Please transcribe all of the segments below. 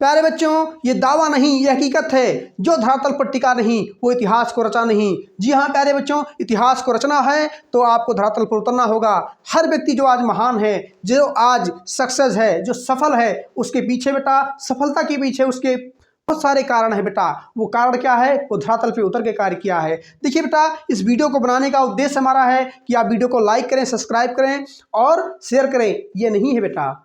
प्यारे बच्चों, ये दावा नहीं, ये हकीकत है। जो धरातल पर टिका नहीं वो इतिहास को रचा नहीं। जी हाँ प्यारे बच्चों, इतिहास को रचना है तो आपको धरातल पर उतरना होगा। हर व्यक्ति जो आज महान है, जो आज सक्सेस है, जो सफल है, उसके पीछे बेटा, सफलता के पीछे उसके बहुत सारे कारण है बेटा। वो कारण क्या है? वो धरातल पे उतर के कार्य किया है। देखिए बेटा, इस वीडियो को बनाने का उद्देश्य हमारा है कि आप वीडियो को लाइक करें, सब्सक्राइब करें और शेयर करें। ये नहीं है बेटा,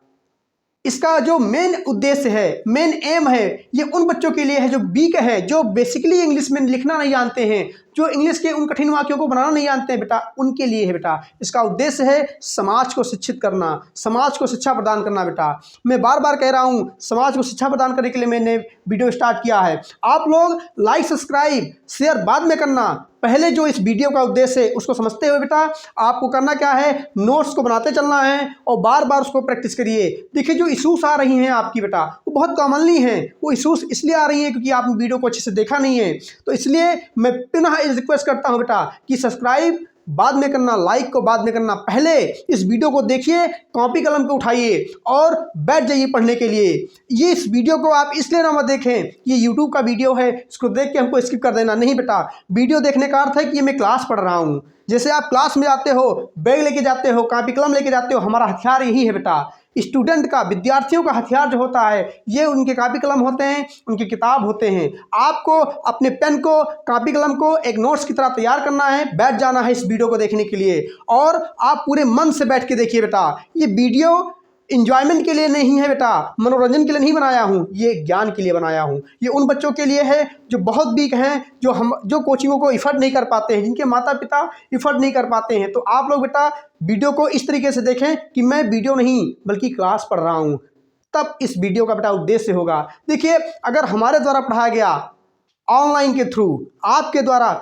इसका जो मेन उद्देश्य है, मेन एम है, ये उन बच्चों के लिए है जो वीक है, जो बेसिकली इंग्लिश में लिखना नहीं जानते हैं, जो इंग्लिश के उन कठिन वाक्यों को बनाना नहीं जानते हैं बेटा, उनके लिए है बेटा। इसका उद्देश्य है समाज को शिक्षित करना, समाज को शिक्षा प्रदान करना बेटा। मैं बार बार कह रहा हूँ, समाज को शिक्षा प्रदान करने के लिए मैंने वीडियो स्टार्ट किया है। आप लोग लाइक, सब्सक्राइब, शेयर बाद में करना, पहले जो इस वीडियो का उद्देश्य है उसको समझते हुए बेटा आपको करना क्या है, नोट्स को बनाते चलना है और बार बार उसको प्रैक्टिस करिए। देखिए, जो इशूज़ आ रही हैं आपकी बेटा, वो बहुत कॉमनली हैं। वो इशूज़ इसलिए आ रही हैं क्योंकि आपने वीडियो को अच्छे से देखा नहीं है। तो इसलिए मैं पुनः रिक्वेस्ट करता हूं बेटा कि सब्सक्राइब बाद में करना, लाइक को बाद में करना। पहले इस वीडियो को देखिए, कॉपी कलम को उठाइए और बैठ जाइए पढ़ने के लिए। ये इस वीडियो को आप इसलिए ना मत देखें कि ये यूट्यूब का वीडियो है, इसको देख के हमको स्किप कर देना। नहीं बेटा, वीडियो देखने का अर्थ है कि ये मैं क्लास पढ़ रहा हूँ। जैसे आप क्लास में जाते हो, बैग लेके जाते हो, कॉपी कलम लेके जाते हो, हमारा हथियार यही है बेटा। स्टूडेंट का, विद्यार्थियों का हथियार जो होता है, ये उनके कॉपी कलम होते हैं, उनकी किताब होते हैं। आपको अपने पेन को, कॉपी कलम को एक नोट्स की तरह तैयार करना है, बैठ जाना है इस वीडियो को देखने के लिए और आप पूरे मन से बैठ के देखिए बेटा। ये वीडियो इंजॉयमेंट के लिए नहीं है बेटा, मनोरंजन के लिए नहीं बनाया हूँ, ये ज्ञान के लिए बनाया हूँ। ये उन बच्चों के लिए है जो बहुत वीक हैं, जो कोचिंगों को इफर्ट नहीं कर पाते हैं, जिनके माता पिता इफर्ट नहीं कर पाते हैं। तो आप लोग बेटा वीडियो को इस तरीके से देखें कि मैं वीडियो नहीं बल्कि क्लास पढ़ रहा हूँ, तब इस वीडियो का बेटा उद्देश्य होगा। देखिए, अगर हमारे द्वारा पढ़ाया गया ऑनलाइन के थ्रू, आपके द्वारा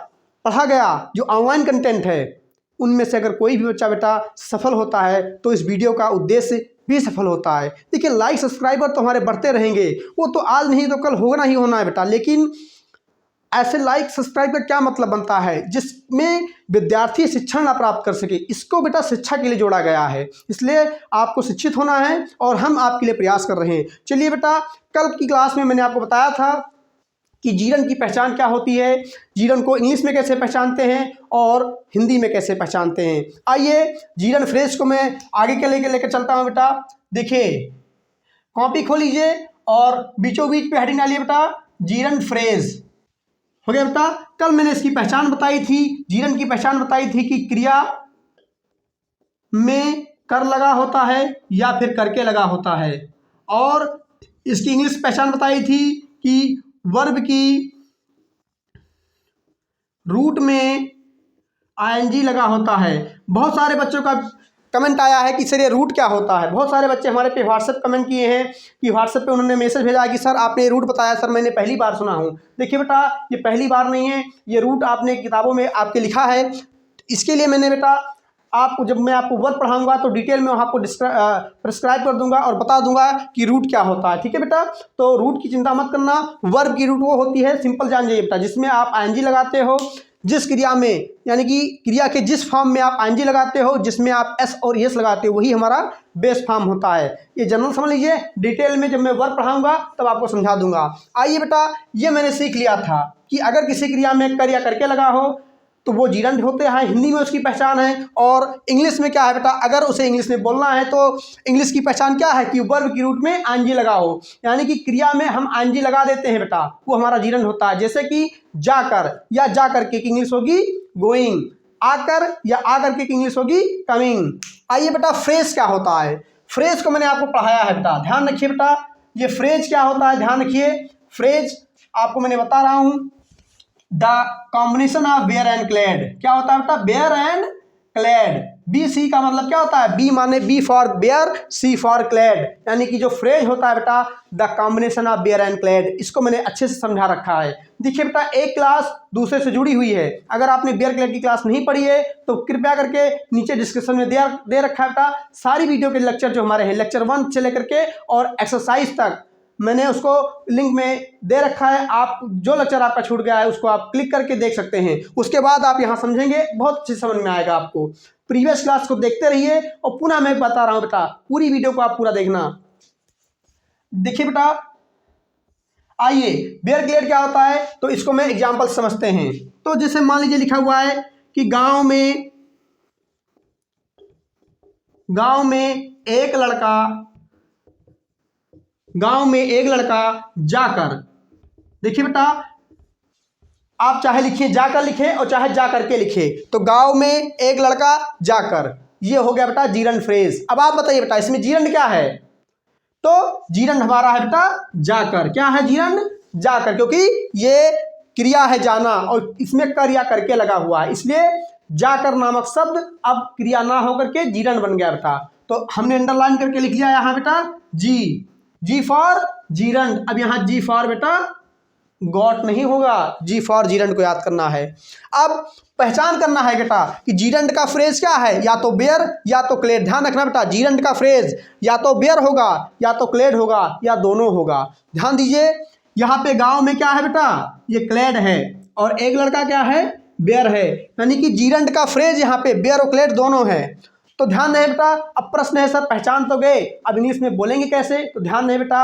पढ़ा गया जो ऑनलाइन कंटेंट है, उनमें से अगर कोई भी बच्चा बेटा सफल होता है तो इस वीडियो का उद्देश्य भी सफल होता है। देखिए, लाइक सब्सक्राइबर तो हमारे बढ़ते रहेंगे, वो तो आज नहीं तो कल होना ही होना है बेटा। लेकिन ऐसे लाइक सब्सक्राइब का क्या मतलब बनता है जिसमें विद्यार्थी शिक्षण ना प्राप्त कर सके? इसको बेटा शिक्षा के लिए जोड़ा गया है, इसलिए आपको शिक्षित होना है और हम आपके लिए प्रयास कर रहे हैं। चलिए बेटा, कल की क्लास में मैंने आपको बताया था कि जीवन की पहचान क्या होती है, जीवन को इंग्लिश में कैसे पहचानते हैं और हिंदी में कैसे पहचानते हैं। आइए जीवन फ्रेज को मैं आगे के लेकर चलता हूँ बेटा। देखिए, कॉपी खोल लीजिए और बीचों बीच पे हेडिंग डालिए बेटा, जीवन फ्रेज। हो गया बेटा। कल मैंने इसकी पहचान बताई थी, जीवन की पहचान बताई थी कि क्रिया में कर लगा होता है या फिर करके लगा होता है, और इसकी इंग्लिश पहचान बताई थी कि वर्ब की रूट में आईएनजी लगा होता है। बहुत सारे बच्चों का कमेंट आया है कि सर ये रूट क्या होता है। बहुत सारे बच्चे हमारे पे व्हाट्सएप कमेंट किए हैं कि व्हाट्सएप पे उन्होंने मैसेज भेजा है कि सर आपने ये रूट बताया, सर मैंने पहली बार सुना हूँ। देखिए बेटा, ये पहली बार नहीं है, ये रूट आपने किताबों में आपके लिखा है। इसके लिए मैंने बेटा आपको, जब मैं आपको वर्ड पढ़ाऊंगा तो डिटेल में आपको प्रिस्क्राइब कर दूंगा और बता दूंगा कि रूट क्या होता है। ठीक है बेटा, तो रूट की चिंता मत करना। वर्ब की रूट वो होती है, सिंपल जान जाइए बेटा, जिसमें आप आईएनजी लगाते हो, जिस क्रिया में, यानी कि क्रिया के जिस फॉर्म में आप आईएनजी लगाते हो, जिसमें आप एस और एस लगाते हो, वही हमारा बेस फॉर्म होता है। ये जनरल समझ लीजिए, डिटेल में जब मैं वर्ब पढ़ाऊंगा तब आपको समझा दूंगा। आइए बेटा, ये मैंने सीख लिया था कि अगर किसी क्रिया में कर या करके लगा हो तो वो जीरंड होते हैं, हिंदी में उसकी पहचान है। और इंग्लिश में क्या है बेटा, अगर उसे इंग्लिश में बोलना है तो इंग्लिश की पहचान क्या है कि वर्ब की रूट में आईएनजी लगा हो, यानी कि क्रिया में हम आईएनजी लगा देते हैं बेटा, वो हमारा जीरंड होता है। जैसे कि जाकर या जा करके की इंग्लिश होगी गोइंग, आकर या आकर के की इंग्लिश होगी कमिंग। आइए बेटा, फ्रेज क्या होता है? फ्रेज को मैंने आपको पढ़ाया है बेटा, ध्यान रखिए बेटा, ये फ्रेज क्या होता है, ध्यान रखिए। फ्रेज आपको मैंने बता रहा हूं, the combination of bare and clad. क्या होता है बेटा? Bare and clad. B C का मतलब क्या होता है? बी माने B for bare, C for clad, यानी कि जो फ्रेज होता है बेटा, the combination of bare and clad. इसको मैंने अच्छे से समझा रखा है। देखिए बेटा, एक क्लास दूसरे से जुड़ी हुई है। अगर आपने बेयर क्लैड की क्लास नहीं पढ़ी है तो कृपया करके नीचे डिस्क्रिप्शन में दे रखा है बेटा, सारी वीडियो के लेक्चर जो हमारे हैं, लेक्चर 1 से लेकर के और एक्सरसाइज तक मैंने उसको लिंक में दे रखा है। आप जो लेक्चर आपका छूट गया है उसको आप क्लिक करके देख सकते हैं। उसके बाद आप यहाँ समझेंगे, बहुत अच्छे समझ में आएगा आपको। प्रीवियस क्लास को देखते रहिए और पुनः मैं बता रहा हूँ बेटा, पूरी वीडियो को आप पूरा देखना। देखिए बेटा, आइए बेयर क्लेड क्या होता है तो इसको मैं एग्जांपल समझते हैं। तो जैसे मान लीजिए लिखा हुआ है कि गांव में एक लड़का जाकर, देखिए बेटा आप चाहे लिखिए जाकर लिखे और चाहे जा करके लिखे, तो गांव में एक लड़का जाकर, ये हो गया बेटा जीरंड फ्रेज। अब आप बताइए बेटा इसमें जीरंड क्या है, तो जीरंड हमारा है बेटा जाकर। क्या है जीरंड? जाकर, क्योंकि ये क्रिया है जाना और इसमें कर या करके लगा हुआ है, इसलिए जाकर नामक शब्द अब क्रिया ना होकर के जीरंड बन गया बेटा। तो हमने अंडरलाइन करके लिख लिया यहाँ बेटा जी फॉर जीरंड। अब यहाँ जी फॉर बेटा गॉट नहीं होगा, जी फॉर जीरंड को याद करना है। अब पहचान करना है बेटा कि जीरंड का फ्रेज क्या है, या तो बेयर या तो क्लेड। ध्यान रखना बेटा जीरंड का फ्रेज या तो बेयर होगा या तो क्लेड होगा या दोनों होगा। ध्यान दीजिए यहाँ पे गांव में क्या है बेटा, ये क्लेड है और एक लड़का क्या है, बेयर है, यानी कि जीरंड का फ्रेज यहाँ पे बेयर और क्लेड दोनों है। तो ध्यान रहे बेटा, अब प्रश्न है सर पहचान तो गए, अब इंग्लिश में बोलेंगे कैसे? तो ध्यान रहे बेटा,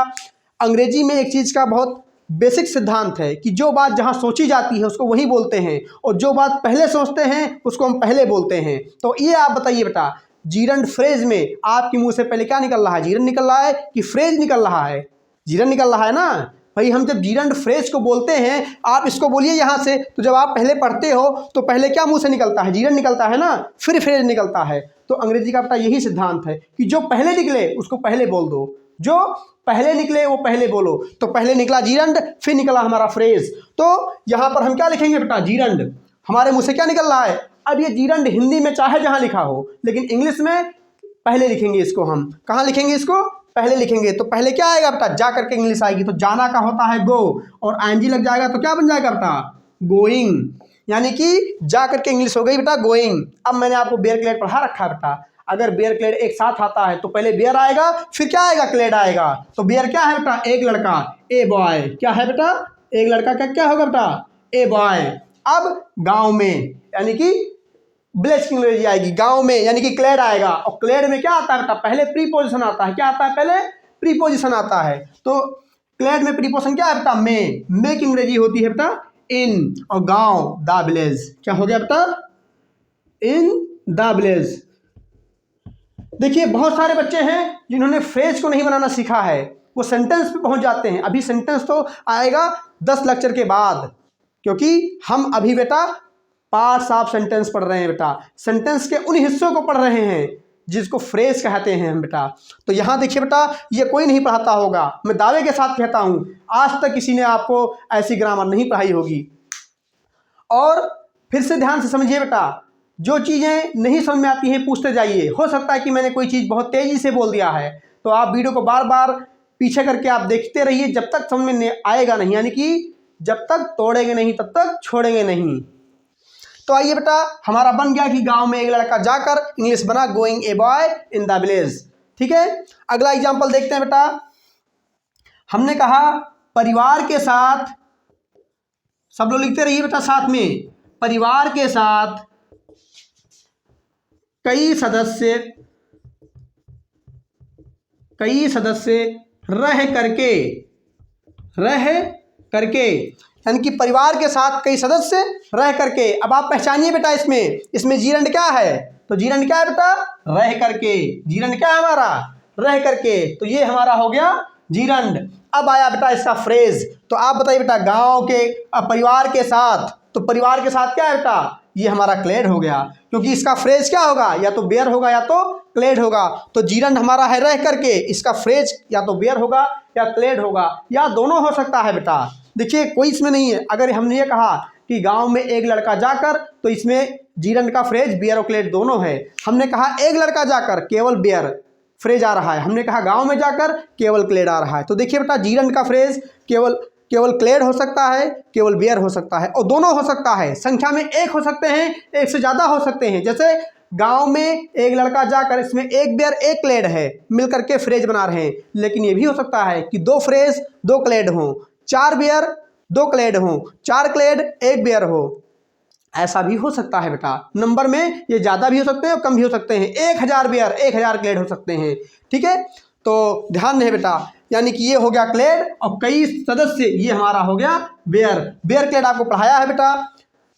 अंग्रेजी में एक चीज़ का बहुत बेसिक सिद्धांत है कि जो बात जहाँ सोची जाती है उसको वही बोलते हैं और जो बात पहले सोचते हैं उसको हम पहले बोलते हैं। तो ये आप बताइए बेटा जीरंड फ्रेज में आपके मुंह से पहले क्या निकल रहा है, जीरंड निकल रहा है कि फ्रेज निकल रहा है? जीरंड निकल रहा है ना भाई। हम जब जीरंड फ्रेज को बोलते हैं, आप इसको बोलिए यहाँ से, तो जब आप पहले पढ़ते हो तो पहले क्या मुंह से निकलता है, जीरंड निकलता है ना, फिर फ्रेज निकलता है। तो अंग्रेजी का बेटा यही सिद्धांत है कि जो पहले निकले उसको पहले बोल दो, जो पहले निकले वो पहले बोलो। तो पहले निकला जीरंड, फिर निकला हमारा फ्रेज। तो यहाँ पर हम क्या लिखेंगे बेटा, जीरंड। हमारे मुंह से क्या निकल रहा है, अब ये जीरंड हिंदी में चाहे जहाँ लिखा हो, लेकिन इंग्लिश में पहले लिखेंगे इसको। हम कहाँ लिखेंगे इसको, पहले लिखेंगे। तो पहले क्या आएगा बेटा, जा करके इंग्लिश आएगी। तो जाना का होता है गो और आईएनजी लग जाएगा तो क्या बन जाएगा बेटा, गोइंग, यानी कि जा करके इंग्लिश हो गई बेटा गोइंग। अब मैंने आपको बेयर क्लेड पढ़ा रखा है बेटा, अगर बेयर क्लेड एक साथ आता है तो पहले बेयर आएगा फिर क्या आएगा, क्लेड आएगा। तो बेयर क्या है बेटा, एक लड़का, ए बॉय। क्या है बेटा, एक लड़का का क्या होगा बेटा, ए बॉय। अब गांव में यानी कि ब्लेस की अंग्रेजी आएगी, गांव में यानी कि क्लेड आएगा। और क्लेड में क्या आता है बेटा, पहले प्रीपोजिशन आता है। क्या आता है, पहले प्रीपोजिशन आता है। तो क्लेड में प्रीपोजिशन क्या है बेटा, में की अंग्रेजी होती है बेटा इन, और गांव द विलेज। क्या हो गया बेटा, इन द विलेज। देखिए बहुत सारे बच्चे हैं जिन्होंने फ्रेज को नहीं बनाना सीखा है, वो सेंटेंस पे पहुंच जाते हैं। अभी सेंटेंस तो आएगा 10 लेक्चर के बाद, क्योंकि हम अभी बेटा पार्ट्स ऑफ सेंटेंस पढ़ रहे हैं बेटा, सेंटेंस के उन हिस्सों को पढ़ रहे हैं जिसको फ्रेज कहते हैं हम बेटा। तो यहाँ देखिए बेटा, ये कोई नहीं पढ़ाता होगा, मैं दावे के साथ कहता हूँ आज तक किसी ने आपको ऐसी ग्रामर नहीं पढ़ाई होगी। और फिर से ध्यान से समझिए बेटा, जो चीज़ें नहीं समझ में आती हैं पूछते जाइए। हो सकता है कि मैंने कोई चीज़ बहुत तेज़ी से बोल दिया है, तो आप वीडियो को बार बार पीछे करके आप देखते रहिए जब तक समझ में आएगा नहीं, यानी कि जब तक तोड़ेंगे नहीं तब तक छोड़ेंगे नहीं। तो आइए बेटा, हमारा बन गया कि गांव में एक लड़का जाकर, इंग्लिश बना going a boy in the village. ठीक है, अगला एग्जाम्पल देखते हैं बेटा। हमने कहा परिवार के साथ, सब लोग लिखते रहिए बेटा साथ में, परिवार के साथ कई सदस्य रह करके, यानी कि परिवार के साथ कई सदस्य रह करके। अब आप पहचानिए बेटा, इसमें जीरंड क्या है, तो जीरंड क्या है बेटा, रह करके। जीरंड क्या है हमारा, रह करके। तो ये हमारा हो गया जीरंड। अब आया बेटा इसका फ्रेज। तो आप बताइए बेटा, गांव के परिवार के साथ, तो परिवार के साथ क्या है बेटा, ये हमारा क्लेड हो गया, क्योंकि इसका फ्रेज क्या होगा, या तो बेयर होगा या तो क्लेड होगा। तो जीरंड हमारा है रह करके, इसका फ्रेज या तो बेयर होगा या क्लेड होगा या दोनों हो सकता है बेटा। देखिए कोई इसमें नहीं है। अगर हमने ये कहा कि गांव में एक लड़का जाकर, तो इसमें जीरंड का फ्रेज बेयर और क्लेड दोनों है। हमने कहा एक लड़का जाकर, केवल बेयर फ्रेज आ रहा है। हमने कहा गांव में जाकर, केवल क्लेड आ रहा है। तो देखिए बेटा, जीरंड का फ्रेज केवल क्लेड हो सकता है, केवल बेयर हो सकता है, और दोनों हो सकता है। संख्या में एक हो सकते हैं, एक से ज़्यादा हो सकते हैं। जैसे गांव में एक लड़का जाकर, इसमें एक बेयर एक क्लेड है, मिलकर के फ्रेज बना रहे हैं। लेकिन ये भी हो सकता है कि 2 फ्रेज 2 क्लेड हों, 4 बेयर 2 क्लेड हों, 4 क्लेड 1 बेयर हो, ऐसा भी हो सकता है बेटा। नंबर में ये ज़्यादा भी हो सकते हैं और कम भी हो सकते हैं। 1000 बेयर 1000 क्लेड हो सकते हैं। ठीक है, तो ध्यान रहे बेटा, यानी कि ये हो गया क्लेड और कई सदस्य, ये हमारा हो गया बेयर। बेयर क्लेड आपको पढ़ाया है बेटा।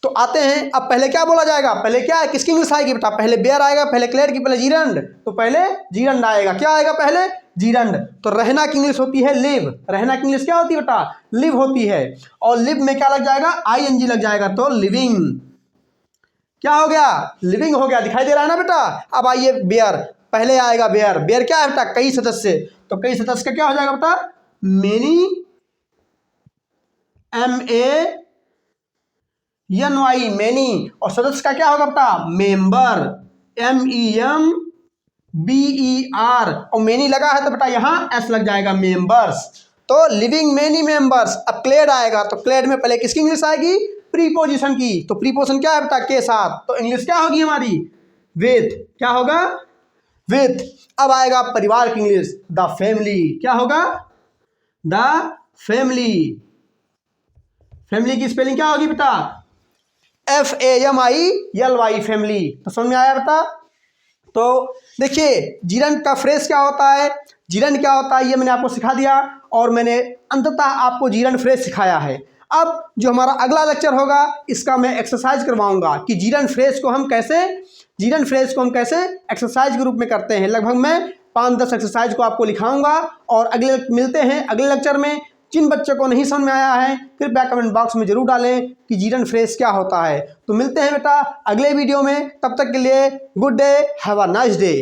तो आते हैं, अब पहले क्या बोला जाएगा, पहले क्या है, किसकी इंग्लिश आएगी बेटा, पहले बेयर आएगा, पहले क्लेड की, पहले जीरंड, तो पहले जीरंड आएगा। क्या आएगा पहले, जीरंड। तो रहना की इंग्लिश होती है लिव, रहना की इंग्लिश क्या होती है बेटा, लिव होती है। और लिव में क्या लग जाएगा, आईएनजी लग जाएगा, तो लिविंग। क्या हो गया, लिविंग हो गया, दिखाई दे रहा है ना बेटा। अब आइए बेयर, पहले आएगा बेयर। बेयर क्या है बेटा, कई सदस्य, तो कई सदस्य का क्या हो जाएगा बेटा, मेनी, MANY, मेनी। और सदस्य का क्या होगा बेटा, मेंबर, MEMBER। और मेनी लगा है तो बेटा यहाँ S लग जाएगा, मेंबर्स। तो लिविंग मेनी मेंबर्स। अब क्लेड आएगा, तो क्लेड में पहले किसकी इंग्लिश आएगी, प्रीपोजिशन की। तो प्रीपोजिशन क्या है बेटा, के साथ, तो इंग्लिश क्या होगी हमारी, विथ। क्या होगा, विथ। अब आएगा परिवार की इंग्लिश, द फैमिली। क्या होगा, द फैमिली। फैमिली की स्पेलिंग क्या होगी बेटा, FAMILY, फैमिली। तो समझ में आया बेटा। तो देखिए जीरंड का फ्रेज क्या होता है, जीरंड क्या होता है ये मैंने आपको सिखा दिया, और मैंने अंततः आपको जीरंड फ्रेज सिखाया है। अब जो हमारा अगला लेक्चर होगा इसका मैं एक्सरसाइज करवाऊंगा कि जीरंड फ्रेज को हम कैसे, जीरंड फ्रेज को हम कैसे एक्सरसाइज के रूप में करते हैं। लगभग मैं 5-10 एक्सरसाइज को आपको लिखाऊंगा। और अगले मिलते हैं अगले लेक्चर में। जिन बच्चों को नहीं समझ में आया है कृपया कमेंट बॉक्स में जरूर डालें कि जीरंड फ्रेज क्या होता है। तो मिलते हैं बेटा अगले वीडियो में, तब तक के लिए good day, have a nice day.